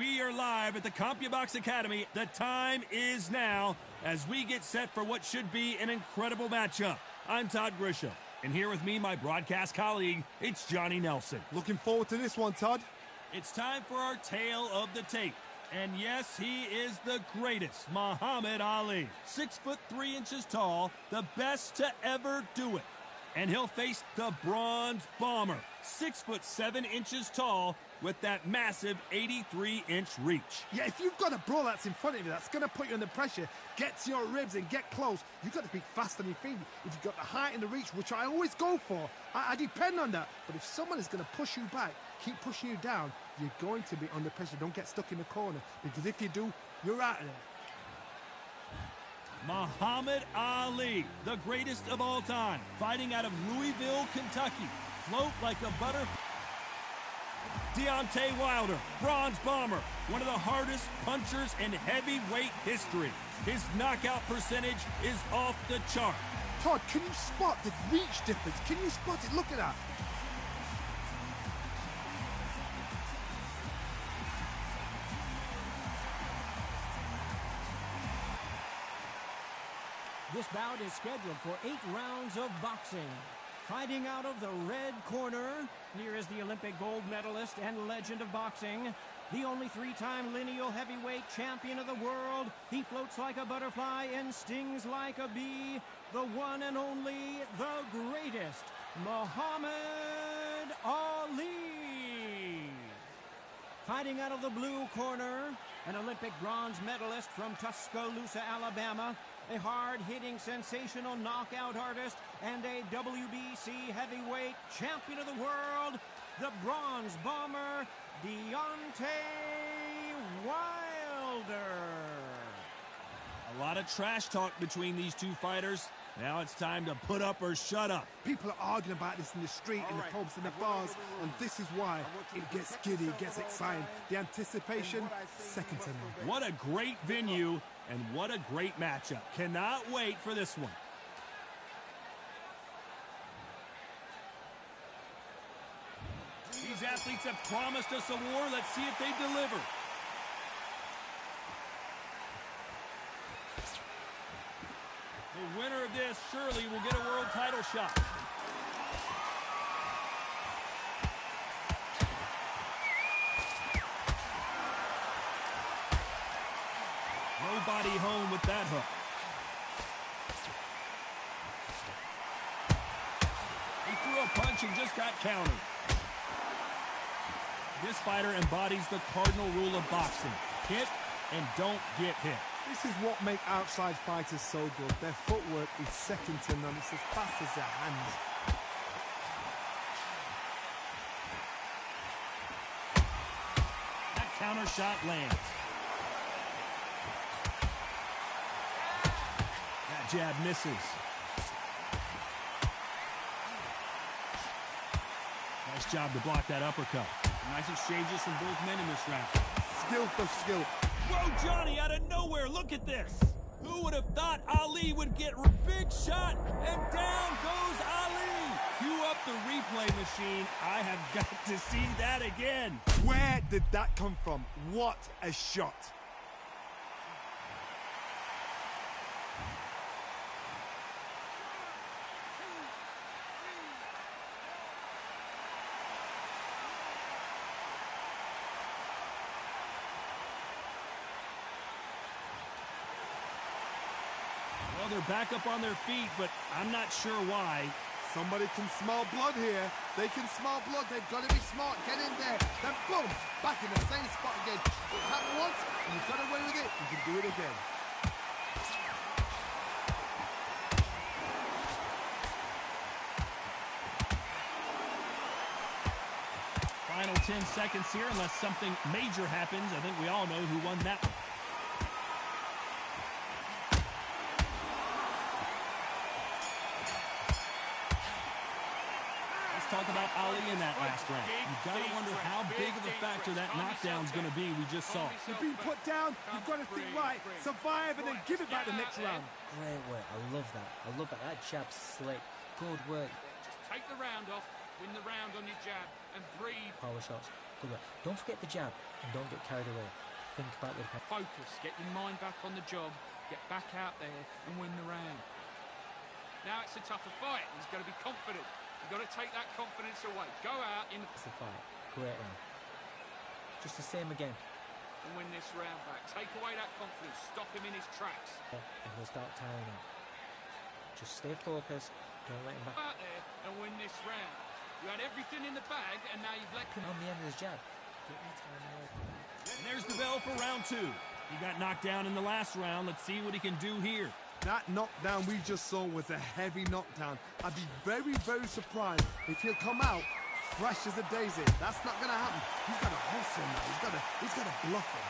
We are live at the CompuBox Academy. The time is now as we get set for what should be an incredible matchup. I'm Todd Grisham, and here with me, my broadcast colleague, it's Johnny Nelson. Looking forward to this one, Todd. It's time for our tale of the tape. And yes, he is the greatest, Muhammad Ali. 6'3" tall, the best to ever do it. And he'll face the Bronze Bomber, 6'7" tall, with that massive 83-inch reach. Yeah, if you've got a brawl that's in front of you, that's going to put you under pressure, get to your ribs and get close, you've got to be fast on your feet. If you've got the height and the reach, which I always go for, I depend on that. But if someone is going to push you back, keep pushing you down, you're going to be under pressure. Don't get stuck in the corner, because if you do, you're out of there. Muhammad Ali, the greatest of all time, fighting out of Louisville, Kentucky. Float like a butterfly. Deontay Wilder, Bronze Bomber, one of the hardest punchers in heavyweight history. His knockout percentage is off the chart. Todd, can you spot the reach difference? Can you spot it? Look at that. This bout is scheduled for 8 rounds of boxing. Fighting out of the red corner, here is the Olympic gold medalist and legend of boxing, the only 3-time lineal heavyweight champion of the world. He floats like a butterfly and stings like a bee, the one and only, the greatest, Muhammad Ali. Fighting out of the blue corner, an Olympic bronze medalist from Tuscaloosa, Alabama, a hard-hitting, sensational knockout artist, and a WBC heavyweight champion of the world, the Bronze Bomber, Deontay Wilder. A lot of trash talk between these two fighters. Now it's time to put up or shut up. People are arguing about this in the street, in the pubs, in the bars, and this is why it gets giddy, it gets exciting. The anticipation, second to none. What a great venue, and what a great matchup. Cannot wait for this one. These athletes have promised us a war. Let's see if they deliver. The winner of this surely will get a world title shot. Nobody home with that hook. He threw a punch and just got countered. This fighter embodies the cardinal rule of boxing. Hit and don't get hit. This is what makes outside fighters so good. Their footwork is second to none. It's as fast as their hands. That counter shot lands. That jab misses. Nice job to block that uppercut. Nice exchanges from both men in this round. Skill for skill. Whoa, Johnny, out of nowhere, look at this. Who would have thought Ali would get a big shot, and down goes Ali. Cue up the replay machine. I have got to see that again. Where did that come from? What a shot. Well, they're back up on their feet, but I'm not sure why. Somebody can smell blood here. They can smell blood. They've got to be smart. Get in there. Then boom, back in the same spot again. It happened once, and you've got away with it. You can do it again. Final 10 seconds here, unless something major happens. I think we all know who won that one. Talk about Ali in that last round. You've got to wonder how big of a factor that knockdown's going to be we just saw. You've been put down, you've got to think right, survive, and then give it back the next round. Great work. I love that. I love that. That jab's slick. Good work. Just take the round off, win the round on your jab, and breathe. Power shots. Good work. Don't forget the jab and don't get carried away. Think about the Focus, get your mind back on the job, get back out there and win the round. Now it's a tougher fight. He's got to be confident. You've got to take that confidence away. Go out in It's a fight. Great round. Just the same again. and win this round back. Take away that confidence. Stop him in his tracks. And he'll start tiring out. Just stay focused. Don't let him back. Out there and win this round. You had everything in the bag and now you've let him On the end of his jab. And there's the bell for round 2. He got knocked down in the last round. Let's see what he can do here. That knockdown we just saw was a heavy knockdown. I'd be very, very surprised if he'll come out fresh as a daisy. That's not going to happen. He's got to hustle now. He's got to bluff him.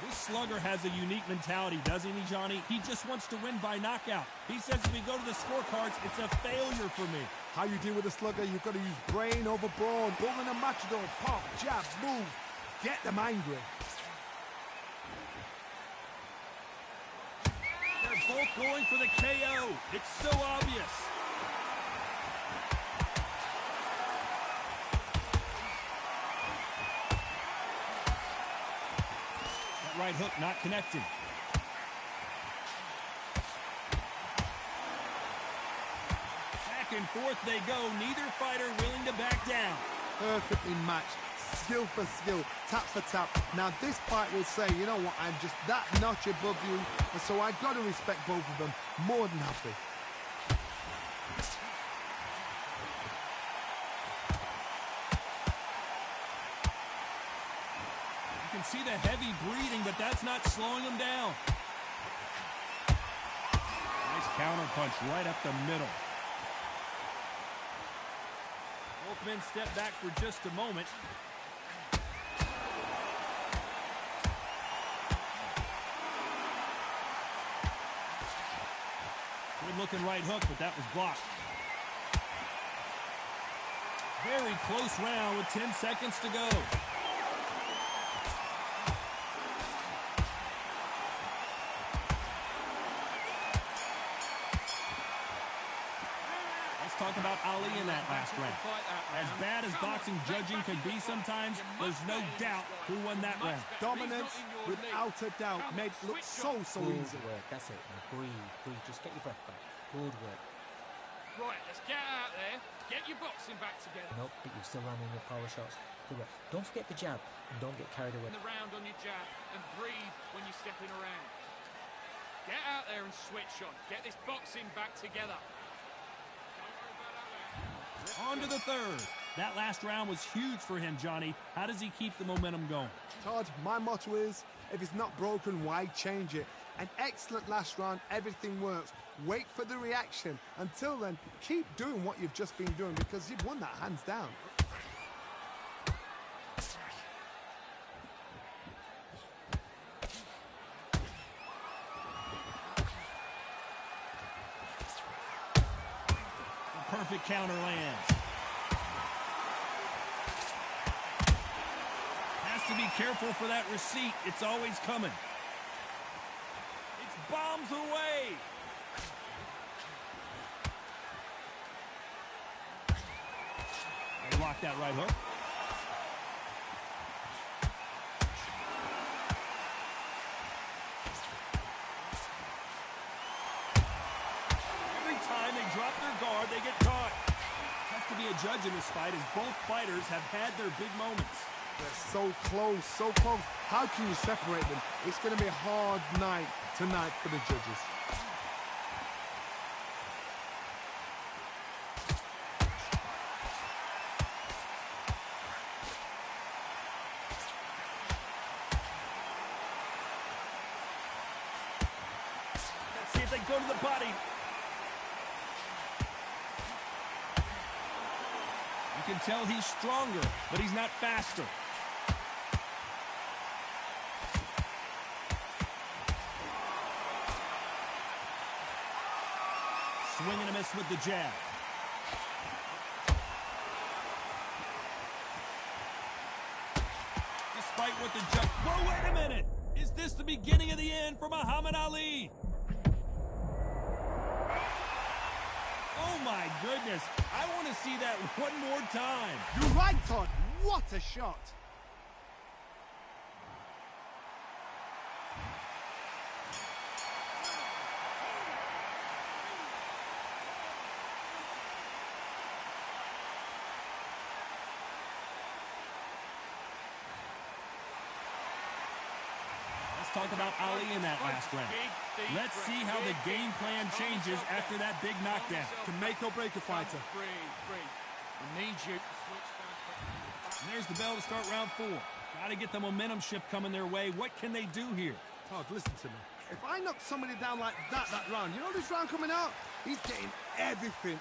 This slugger has a unique mentality, doesn't he, Johnny? He just wants to win by knockout. He says if we go to the scorecards, it's a failure for me. How you deal with a slugger, you've got to use brain over brawn. Bull in a matador, pop, jab, move. Get them angry. They're both going for the KO. It's so obvious. That right hook not connected. Back and forth they go. Neither fighter willing to back down. Perfectly matched. Skill for skill, tap for tap. Now this fight will say, you know what, I'm just that notch above you, and so I've got to respect both of them. More than happy. You can see the heavy breathing, but that's not slowing him down. Nice counter punch right up the middle. Both men step back for just a moment. Good looking right hook, but that was blocked. Very close round with 10 seconds to go. Let's talk about Ali in that last round. As bad as boxing judging can be sometimes, there's no doubt who won that round. Dominance, without a doubt, made it look so Good easy. work. That's it. Now breathe. Just get your breath back. Good work. Right, let's get out there. Get your boxing back together. Nope, but you're still landing your power shots. Good work. Don't forget the jab and don't get carried away. The round on your jab and breathe when you're stepping around. Get out there and switch on. Get this boxing back together. On to the third. That last round was huge for him, Johnny. How does he keep the momentum going? Todd, my motto is, if it's not broken, why change it? An excellent last round, everything works. Wait for the reaction. Until then, keep doing what you've just been doing because you've won that hands down. Perfect counter lands. Has to be careful for that receipt. It's always coming. It's bombs away. They block that right hook. Every time they drop their guard, they get caught. Tough to be a judge in this fight as both fighters have had their big moments. They're so close, so close. How can you separate them? It's going to be a hard night tonight for the judges. Let's see if they go to the body. You can tell he's stronger, but he's not faster. Swing and a miss with the jab. Despite what the judge... Whoa, wait a minute! Is this the beginning of the end for Muhammad Ali? my goodness. I want to see that one more time. You're right, Todd. What a shot. Talk about Ali in that last round. Let's see how the game plan changes after that big knockdown. Can make or break a fighter. Breathe. I need you to switch down. And there's the bell to start round 4. Got to get the momentum shift coming their way. What can they do here? Todd, listen to me. If I knock somebody down like that round, you know this round coming out? He's getting everything,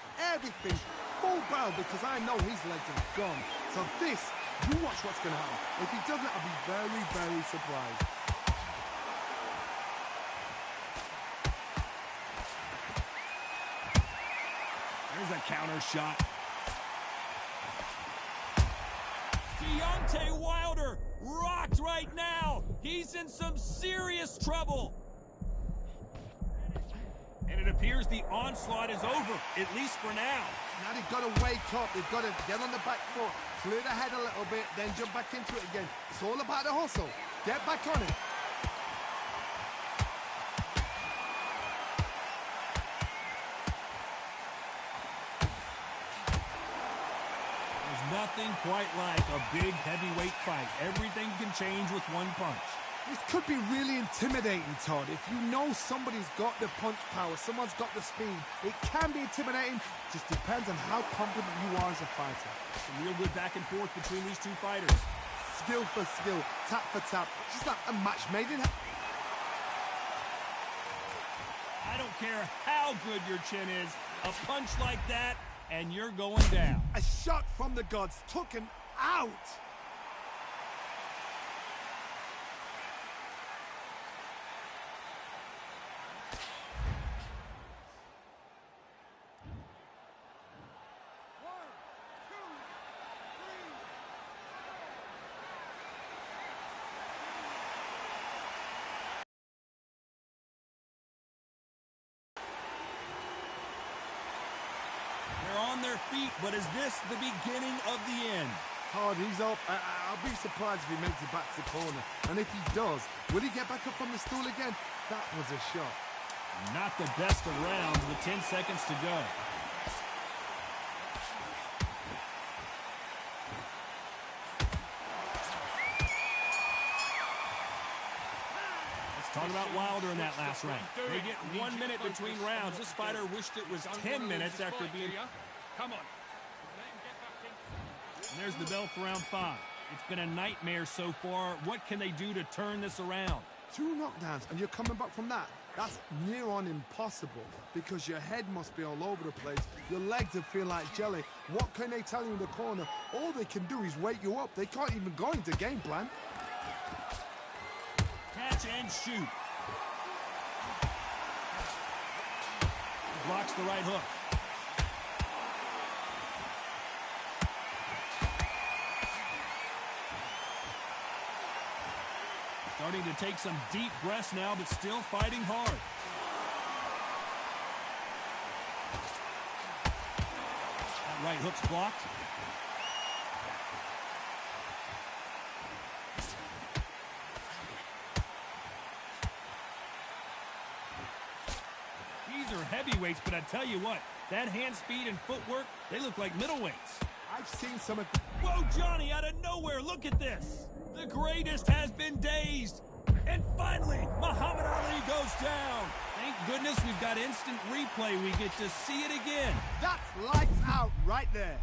full barrel, because I know his legs are gone. So this, you watch what's going to happen. If he doesn't, I'll be very, very surprised. There's a counter shot. Deontay Wilder rocked right now. He's in some serious trouble. And it appears the onslaught is over, at least for now. Now they've got to wake up. They've got to get on the back foot, clear the head a little bit, then jump back into it again. It's all about the hustle. Get back on it. Nothing quite like a big heavyweight fight. Everything can change with one punch. This could be really intimidating, Todd. If you know somebody's got the punch power, someone's got the speed, it can be intimidating. Just depends on how confident you are as a fighter. Some real good back and forth between these two fighters. Skill for skill, tap for tap. Just like a match made in heaven. I don't care how good your chin is. A punch like that, and you're going down. A shot from the gods took him out. On their feet, but is this the beginning of the end? Hard, he's up. I'll be surprised if he makes it back to the corner. And if he does, will he get back up from the stool again? That was a shot. Not the best of rounds with 10 seconds to go. Let's talk about Wilder in that last round. They get 1 minute between rounds. This fighter wished it was 10 minutes after being... Come on. And there's the bell for round 5. It's been a nightmare so far. What can they do to turn this around? 2 knockdowns, and you're coming back from that. That's near on impossible, because your head must be all over the place. Your legs will feel like jelly. What can they tell you in the corner? All they can do is wake you up. They can't even go into game plan. Catch and shoot. Blocks the right hook. Starting to take some deep breaths now, but still fighting hard. That right hook's blocked. These are heavyweights, but I tell you what, that hand speed and footwork, they look like middleweights. I've seen some of... Whoa, Johnny, out of nowhere, look at this. The greatest has been dazed. And finally, Muhammad Ali goes down. Thank goodness we've got instant replay. We get to see it again. That's lights out right there.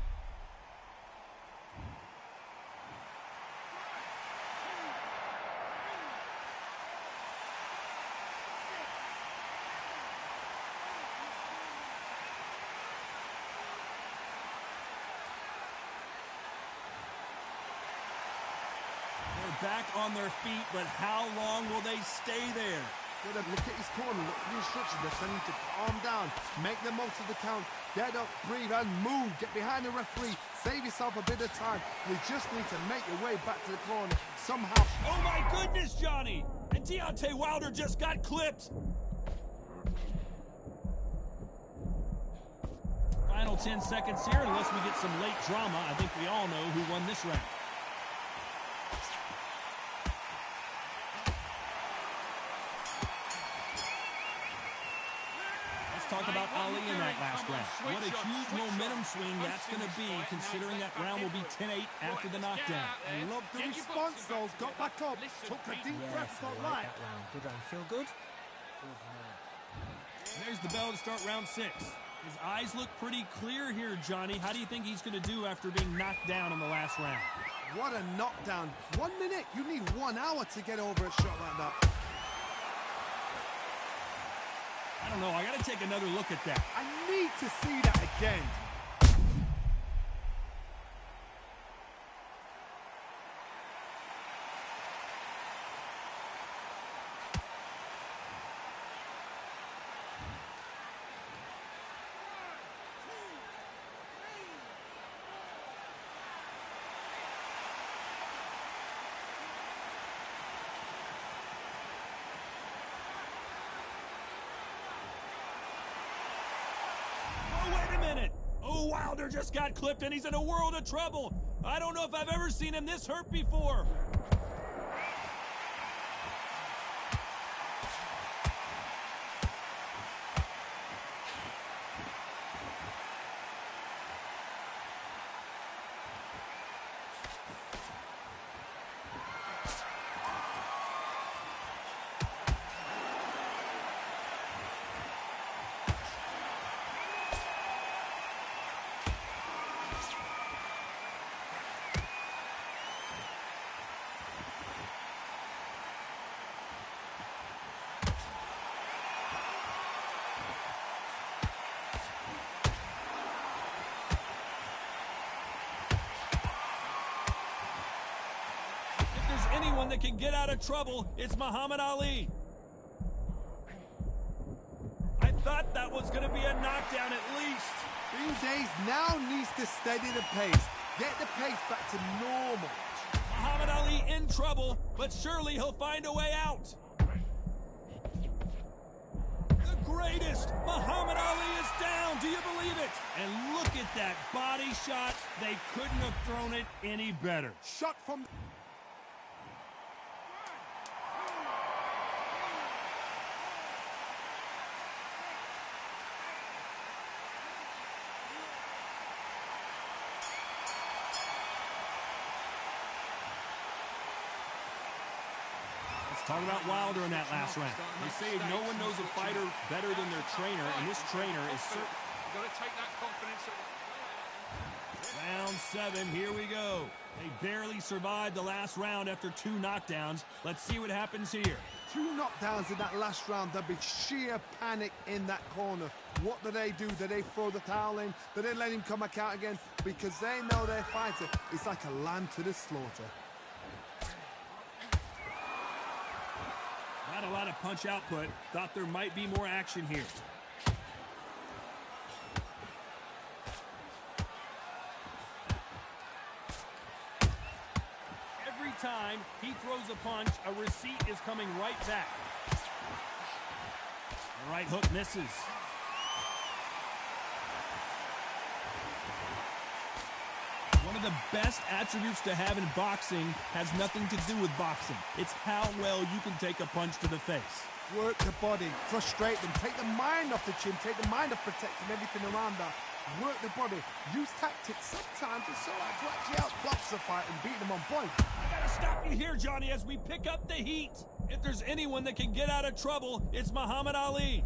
Back on their feet, but how long will they stay there? Look at his corner, look at the instructions. They're telling him to calm down, make the most of the count, get up, breathe, and move. Get behind the referee, save yourself a bit of time. You just need to make your way back to the corner somehow. Oh my goodness, Johnny! And Deontay Wilder just got clipped. Final 10 seconds here, unless we get some late drama. I think we all know who won this round. Talk about Ali in that last round. What a huge momentum swing that's going to be, considering that round will be 10-8 after the knockdown. I love the response, though. Got back up, took a deep breath, got right. That round. Good round. Feel good? There's the bell to start round 6. His eyes look pretty clear here, Johnny. How do you think he's going to do after being knocked down in the last round? What a knockdown. 1 minute. You need 1 hour to get over a shot like that. I don't know. I got to take another look at that. I need to see that again. Wait a minute! Oh, Wilder just got clipped and he's in a world of trouble! I don't know if I've ever seen him this hurt before! Anyone that can get out of trouble, it's Muhammad Ali. I thought that was going to be a knockdown at least. Days now needs to steady the pace. Get the pace back to normal. Muhammad Ali in trouble, but surely he'll find a way out. The greatest! Muhammad Ali is down! Do you believe it? And look at that body shot. They couldn't have thrown it any better. Shot from... Talk about Wilder in that last round. They say no one knows a fighter better than their trainer, and this trainer is certain. You've got to take that confidence away. Round 7, here we go. They barely survived the last round after 2 knockdowns. Let's see what happens here. 2 knockdowns in that last round. There'll be sheer panic in that corner. What do? Do they throw the towel in? Do they let him come back out again? Because they know their fighter is like a lamb to the slaughter. Not a lot of punch output. Thought there might be more action here. Every time he throws a punch, a receipt is coming right back. The right hook misses. One of the best attributes to have in boxing has nothing to do with boxing. It's how well you can take a punch to the face. Work the body, frustrate them, take the mind off the chin, take the mind off protecting everything around that. Work the body, use tactics. Sometimes it's so hard to actually outbox the fight and beat them on point. I gotta stop you here, Johnny, as we pick up the heat. If there's anyone that can get out of trouble, it's Muhammad Ali.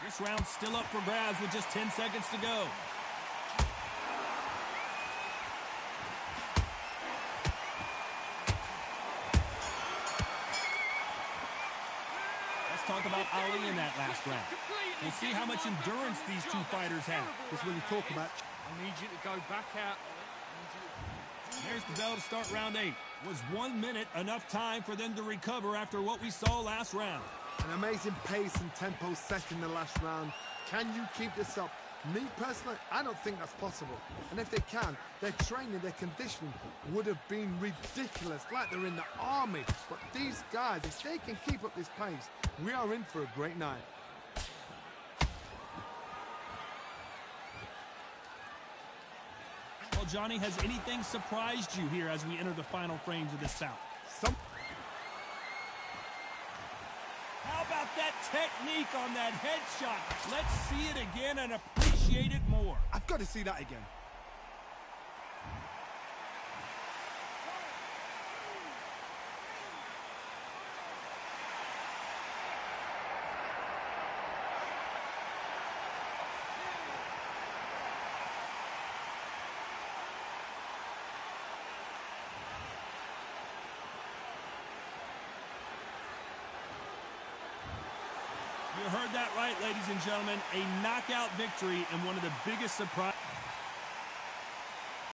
This round's still up for grabs with just 10 seconds to go. let's talk about Ali in that last round. We'll see how much endurance these two fighters have. That's when you talk about. I need you to go back out. There's the bell to start round 8. Was 1 minute enough time for them to recover after what we saw last round? An amazing pace and tempo set in the last round. Can you keep this up? Me personally, I don't think that's possible. And if they can, their training, their conditioning would have been ridiculous, like they're in the army. But these guys, if they can keep up this pace, we are in for a great night. Well, Johnny, has anything surprised you here as we enter the final frames of this bout? How about that technique on that headshot? Let's see it again and appreciate it more. I've got to see that again. You heard that right, ladies and gentlemen. A knockout victory and one of the biggest surprises.